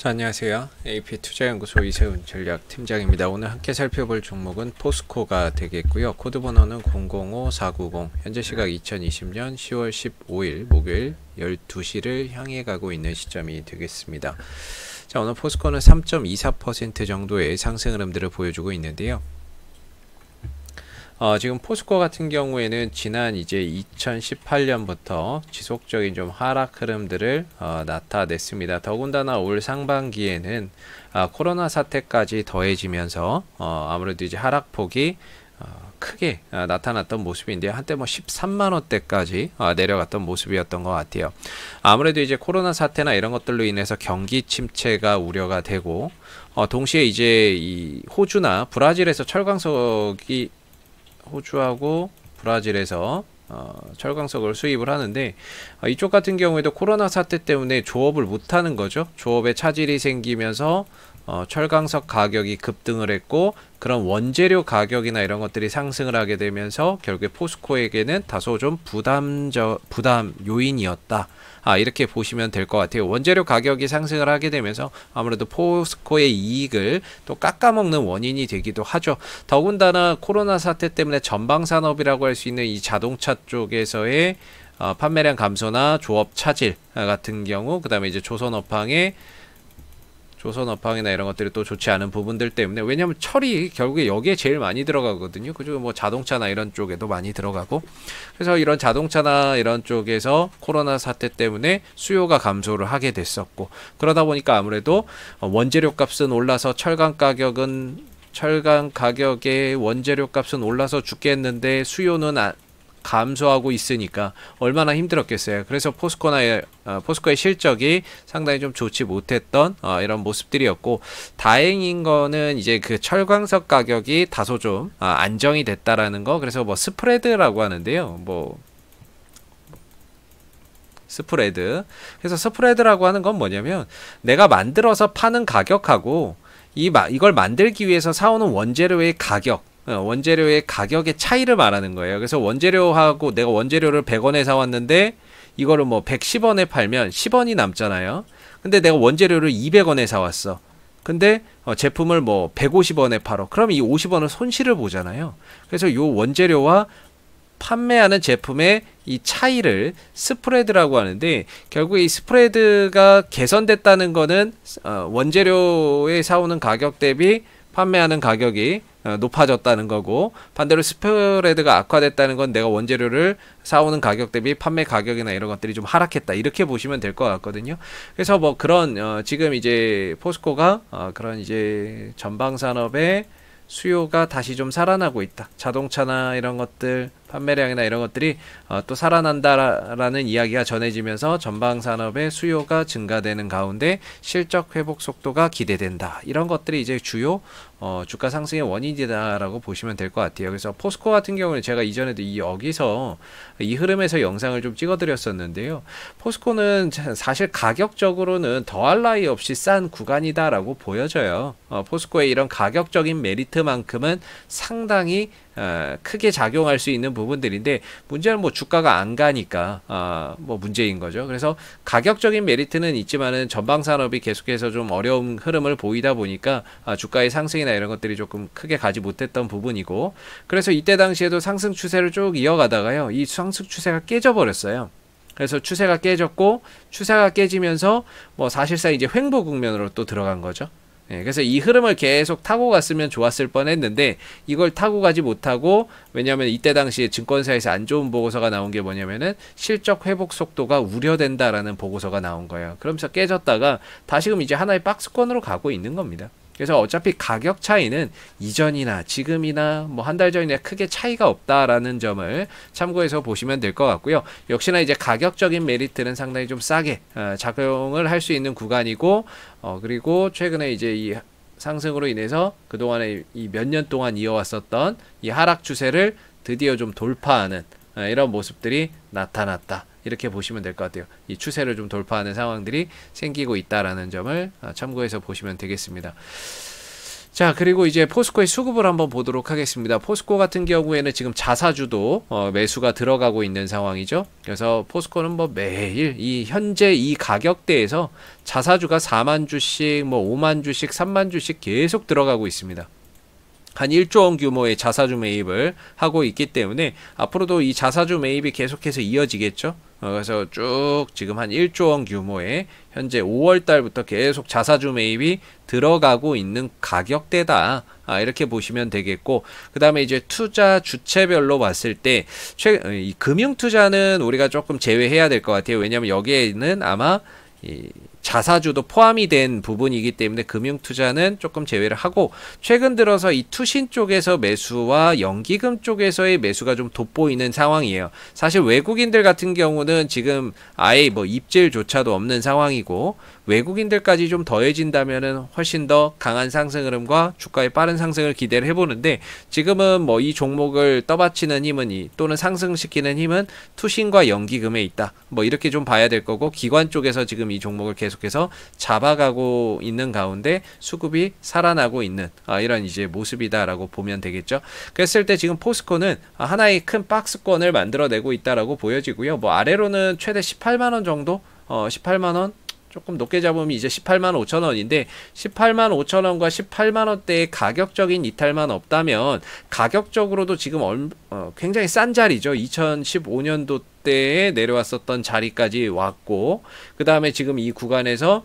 자, 안녕하세요. AP투자연구소 이세훈 전략팀장입니다. 오늘 함께 살펴볼 종목은 포스코가 되겠고요. 코드 번호는 005490. 현재 시각 2020년 10월 15일 목요일 12시를 향해 가고 있는 시점이 되겠습니다. 자, 오늘 포스코는 3.24% 정도의 상승 흐름들을 보여주고 있는데요. 지금 포스코 같은 경우에는 지난 이제 2018년부터 지속적인 좀 하락 흐름들을 나타냈습니다. 더군다나 올 상반기에는 코로나 사태까지 더해지면서 아무래도 이제 하락폭이 크게 나타났던 모습인데요. 한때 뭐 13만 원대까지 내려갔던 모습이었던 것 같아요. 아무래도 이제 코로나 사태나 이런 것들로 인해서 경기 침체가 우려가 되고 동시에 이제 이 호주나 브라질에서 철강석이 호주하고 브라질에서 철강석을 수입을 하는데 이쪽 같은 경우에도 코로나 사태 때문에 조업을 못하는 거죠. 조업에 차질이 생기면서 철강석 가격이 급등을 했고 그런 원재료 가격이나 이런 것들이 상승을 하게 되면서 결국에 포스코에게는 다소 좀 부담 요인이었다. 이렇게 보시면 될 것 같아요. 원재료 가격이 상승을 하게 되면서 아무래도 포스코의 이익을 또 깎아먹는 원인이 되기도 하죠. 더군다나 코로나 사태 때문에 전방산업이라고 할 수 있는 이 자동차 쪽에서의 판매량 감소나 조업 차질 같은 경우, 그 다음에 이제 조선업황이나 이런 것들이 또 좋지 않은 부분들 때문에, 왜냐하면 철이 결국에 여기에 제일 많이 들어가거든요. 그죠? 뭐 자동차나 이런 쪽에도 많이 들어가고, 그래서 이런 자동차나 이런 쪽에서 코로나 사태 때문에 수요가 감소를 하게 됐었고, 그러다 보니까 아무래도 원재료 값은 올라서 철강 가격의 원재료 값은 올라서 죽겠는데 수요는 감소하고 있으니까 얼마나 힘들었겠어요. 그래서 포스코의 실적이 상당히 좀 좋지 못했던 이런 모습들이었고, 다행인 거는 이제 그 철광석 가격이 다소 좀 안정이 됐다라는 거. 그래서 뭐 스프레드라고 하는데요. 그래서 스프레드라고 하는 건 뭐냐면 내가 만들어서 파는 가격하고 이걸 만들기 위해서 사오는 원재료의 가격의 차이를 말하는 거예요. 그래서 원재료하고 내가 원재료를 100원에 사왔는데 이거를 뭐 110원에 팔면 10원이 남잖아요. 근데 내가 원재료를 200원에 사왔어. 근데 제품을 뭐 150원에 팔어. 그럼 이 50원은 손실을 보잖아요. 그래서 이 원재료와 판매하는 제품의 이 차이를 스프레드라고 하는데, 결국에 이 스프레드가 개선됐다는 거는 원재료에 사오는 가격 대비 판매하는 가격이 높아졌다는 거고, 반대로 스프레드가 악화됐다는 건 내가 원재료를 사오는 가격 대비 판매 가격이나 이런 것들이 좀 하락했다, 이렇게 보시면 될 것 같거든요. 그래서 뭐 그런 지금 이제 포스코가 그런 이제 전방 산업의 수요가 다시 좀 살아나고 있다, 자동차나 이런 것들 판매량이나 이런 것들이 또 살아난다라는 이야기가 전해지면서 전방 산업의 수요가 증가되는 가운데 실적 회복 속도가 기대된다, 이런 것들이 이제 주요 주가 상승의 원인이다라고 보시면 될 것 같아요. 그래서 포스코 같은 경우는 제가 이전에도 여기서 이 흐름에서 영상을 좀 찍어드렸었는데요. 포스코는 사실 가격적으로는 더할 나위 없이 싼 구간이다라고 보여져요. 포스코의 이런 가격적인 메리트만큼은 상당히 크게 작용할 수 있는 부분들인데, 문제는 뭐 주가가 안 가니까 뭐 문제인 거죠. 그래서 가격적인 메리트는 있지만은 전방 산업이 계속해서 좀 어려운 흐름을 보이다 보니까 주가의 상승이나 이런 것들이 조금 크게 가지 못했던 부분이고, 그래서 이때 당시에도 상승 추세를 쭉 이어가다가요, 이 상승 추세가 깨져버렸어요. 그래서 추세가 깨졌고, 추세가 깨지면서 뭐 사실상 이제 횡보 국면으로 또 들어간 거죠. 그래서 이 흐름을 계속 타고 갔으면 좋았을 뻔했는데 이걸 타고 가지 못하고, 왜냐하면 이때 당시에 증권사에서 안 좋은 보고서가 나온 게 뭐냐면은 실적 회복 속도가 우려된다라는 보고서가 나온 거예요. 그러면서 깨졌다가 다시금 이제 하나의 박스권으로 가고 있는 겁니다. 그래서 어차피 가격 차이는 이전이나 지금이나 뭐 한 달 전이나 크게 차이가 없다라는 점을 참고해서 보시면 될 것 같고요. 역시나 이제 가격적인 메리트는 상당히 좀 싸게 작용을 할 수 있는 구간이고, 그리고 최근에 이제 이 상승으로 인해서 그동안에 이 몇 년 동안 이어왔었던 이 하락 추세를 드디어 좀 돌파하는 이런 모습들이 나타났다, 이렇게 보시면 될 것 같아요. 이 추세를 좀 돌파하는 상황들이 생기고 있다라는 점을 참고해서 보시면 되겠습니다. 자, 그리고 이제 포스코의 수급을 한번 보도록 하겠습니다. 포스코 같은 경우에는 지금 자사주도 매수가 들어가고 있는 상황이죠. 그래서 포스코는 뭐 매일 이 현재 이 가격대에서 자사주가 4만 주씩, 뭐 5만 주씩, 3만 주씩 계속 들어가고 있습니다. 한 1조 원 규모의 자사주 매입을 하고 있기 때문에 앞으로도 이 자사주 매입이 계속해서 이어지겠죠. 그래서 쭉 지금 한 1조 원 규모의 현재 5월 달부터 계속 자사주 매입이 들어가고 있는 가격대다. 이렇게 보시면 되겠고, 그 다음에 이제 투자 주체별로 봤을 때 이 금융 투자는 우리가 조금 제외해야 될 것 같아요. 왜냐하면 여기에는 아마 이 자사주도 포함이 된 부분이기 때문에 금융투자는 조금 제외를 하고, 최근 들어서 이 투신 쪽에서 매수와 연기금 쪽에서의 매수가 좀 돋보이는 상황이에요. 사실 외국인들 같은 경우는 지금 아예 뭐 입질조차도 없는 상황이고, 외국인들까지 좀 더해진다면은 훨씬 더 강한 상승 흐름과 주가의 빠른 상승을 기대를 해보는데, 지금은 뭐 이 종목을 떠받치는 힘은 또는 상승시키는 힘은 투신과 연기금에 있다. 뭐 이렇게 좀 봐야 될 거고, 기관 쪽에서 지금 이 종목을 계속해서 잡아가고 있는 가운데 수급이 살아나고 있는 이런 이제 모습이다라고 보면 되겠죠. 그랬을 때 지금 포스코는 하나의 큰 박스권을 만들어내고 있다라고 보여지고요. 뭐 아래로는 최대 18만 원 정도, 18만 원. 조금 높게 잡으면 이제 18만 5천 원인데 18만 5천 원과 18만 원대의 가격적인 이탈만 없다면 가격적으로도 지금 굉장히 싼 자리죠. 2015년도 때에 내려왔었던 자리까지 왔고, 그 다음에 지금 이 구간에서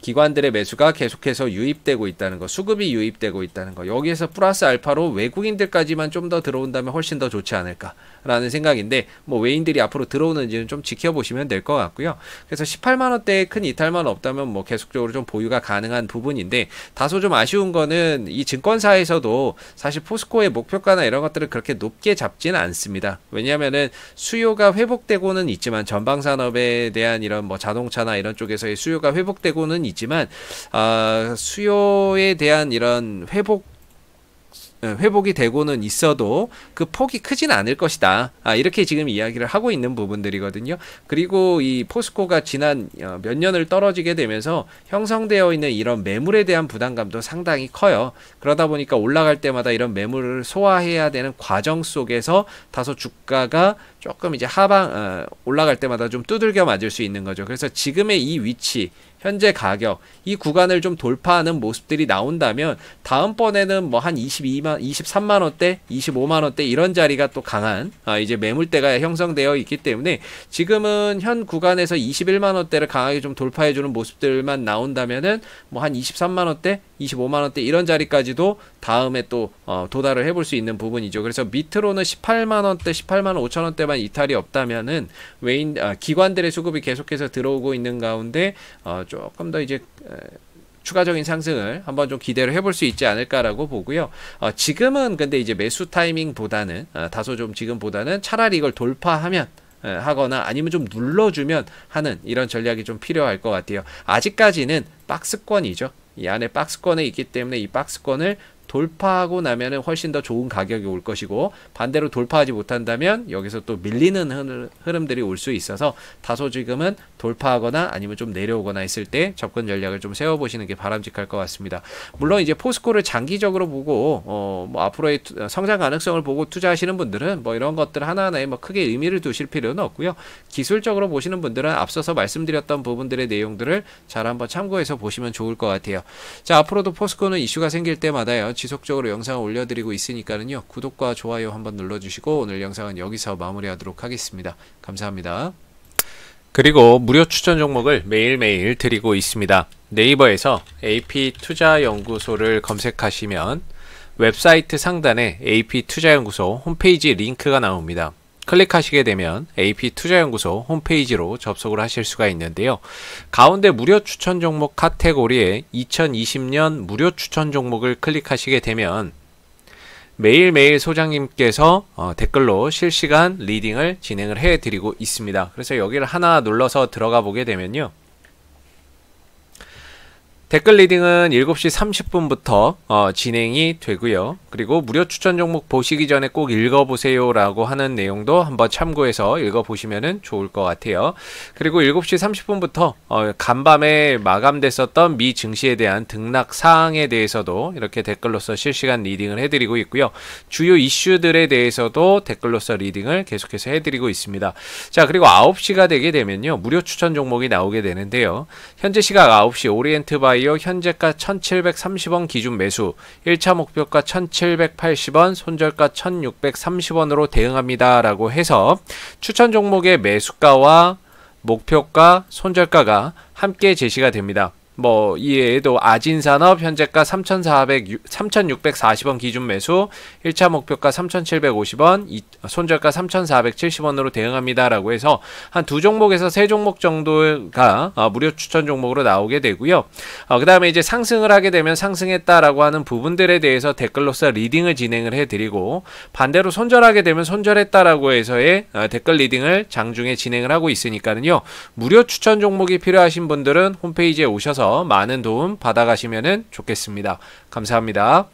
기관들의 매수가 계속해서 유입되고 있다는 거, 수급이 유입되고 있다는 거, 여기에서 플러스 알파로 외국인들까지만 좀 더 들어온다면 훨씬 더 좋지 않을까라는 생각인데, 뭐 외인들이 앞으로 들어오는지는 좀 지켜보시면 될 것 같고요. 그래서 18만 원대의 큰 이탈만 없다면 뭐 계속적으로 좀 보유가 가능한 부분인데, 다소 좀 아쉬운 거는 이 증권사에서도 사실 포스코의 목표가나 이런 것들을 그렇게 높게 잡지는 않습니다. 왜냐하면은 수요가 회복되고는 있지만, 전방산업에 대한 이런 뭐 자동차나 이런 쪽에서의 수요가 회복되고는 있지만 수요에 대한 이런 회복이 되고는 있어도 그 폭이 크진 않을 것이다. 이렇게 지금 이야기를 하고 있는 부분들이거든요. 그리고 이 포스코가 지난 몇 년을 떨어지게 되면서 형성되어 있는 이런 매물에 대한 부담감도 상당히 커요. 그러다 보니까 올라갈 때마다 이런 매물을 소화해야 되는 과정 속에서 다소 주가가 조금 이제 올라갈 때마다 좀 두들겨 맞을 수 있는 거죠. 그래서 지금의 이 위치, 현재 가격, 이 구간을 좀 돌파하는 모습들이 나온다면 다음번에는 뭐 한 23만 원대, 25만 원대 이런 자리가 또 강한 이제 매물대가 형성되어 있기 때문에, 지금은 현 구간에서 21만 원대를 강하게 좀 돌파해주는 모습들만 나온다면은 뭐 한 23만 원대, 25만 원대 이런 자리까지도 다음에 또 도달을 해볼 수 있는 부분이죠. 그래서 밑으로는 18만 원대, 18만 5천 원대만 이탈이 없다면은 기관들의 수급이 계속해서 들어오고 있는 가운데 조금 더 이제 추가적인 상승을 한번 좀 기대를 해볼 수 있지 않을까라고 보고요. 지금은 근데 이제 매수 타이밍보다는 다소 좀 지금보다는 차라리 이걸 돌파하면 하거나 아니면 좀 눌러주면 하는 이런 전략이 좀 필요할 것 같아요. 아직까지는 박스권이죠. 이 안에 박스권에 있기 때문에 이 박스권을 돌파하고 나면은 훨씬 더 좋은 가격이 올 것이고, 반대로 돌파하지 못한다면 여기서 또 밀리는 흐름들이 올 수 있어서 다소 지금은 돌파하거나 아니면 좀 내려오거나 했을 때 접근 전략을 좀 세워보시는 게 바람직할 것 같습니다. 물론 이제 포스코를 장기적으로 보고 뭐 앞으로의 성장 가능성을 보고 투자하시는 분들은 뭐 이런 것들 하나하나에 뭐 크게 의미를 두실 필요는 없고요. 기술적으로 보시는 분들은 앞서서 말씀드렸던 부분들의 내용들을 잘 한번 참고해서 보시면 좋을 것 같아요. 자, 앞으로도 포스코는 이슈가 생길 때마다요, 지속적으로 영상을 올려드리고 있으니까는요, 구독과 좋아요 한번 눌러주시고 오늘 영상은 여기서 마무리하도록 하겠습니다. 감사합니다. 그리고 무료 추천 종목을 매일매일 드리고 있습니다. 네이버에서 AP투자연구소를 검색하시면 웹사이트 상단에 AP투자연구소 홈페이지 링크가 나옵니다. 클릭하시게 되면 AP투자연구소 홈페이지로 접속을 하실 수가 있는데요. 가운데 무료 추천 종목 카테고리에 2020년 무료 추천 종목을 클릭하시게 되면 매일매일 소장님께서 댓글로 실시간 리딩을 진행을 해드리고 있습니다. 그래서 여기를 하나 눌러서 들어가 보게 되면요, 댓글 리딩은 7시 30분부터 진행이 되고요. 그리고 무료 추천 종목 보시기 전에 꼭 읽어보세요 라고 하는 내용도 한번 참고해서 읽어보시면 좋을 것 같아요. 그리고 7시 30분부터 간밤에 마감됐었던 미 증시에 대한 등락 사항에 대해서도 이렇게 댓글로서 실시간 리딩을 해드리고 있고요. 주요 이슈들에 대해서도 댓글로서 리딩을 계속해서 해드리고 있습니다. 자, 그리고 9시가 되게 되면요, 무료 추천 종목이 나오게 되는데요. 현재 시각 9시 오리엔트 바이오 현재가 1730원 기준 매수, 1차 목표가 1780원, 손절가 1630원으로 대응합니다 라고 해서 추천 종목의 매수가와 목표가, 손절가가 함께 제시가 됩니다. 뭐 이외에도 아진산업 현재가 3640원 기준 매수, 1차 목표가 3750원, 손절가 3470원으로 대응합니다 라고 해서 한 두 종목에서 세 종목 정도가 무료 추천 종목으로 나오게 되고요. 그 다음에 이제 상승을 하게 되면 상승했다라고 하는 부분들에 대해서 댓글로서 리딩을 진행을 해드리고, 반대로 손절하게 되면 손절했다라고 해서의 댓글 리딩을 장중에 진행을 하고 있으니까는요, 무료 추천 종목이 필요하신 분들은 홈페이지에 오셔서 많은 도움 받아가시면 좋겠습니다. 감사합니다.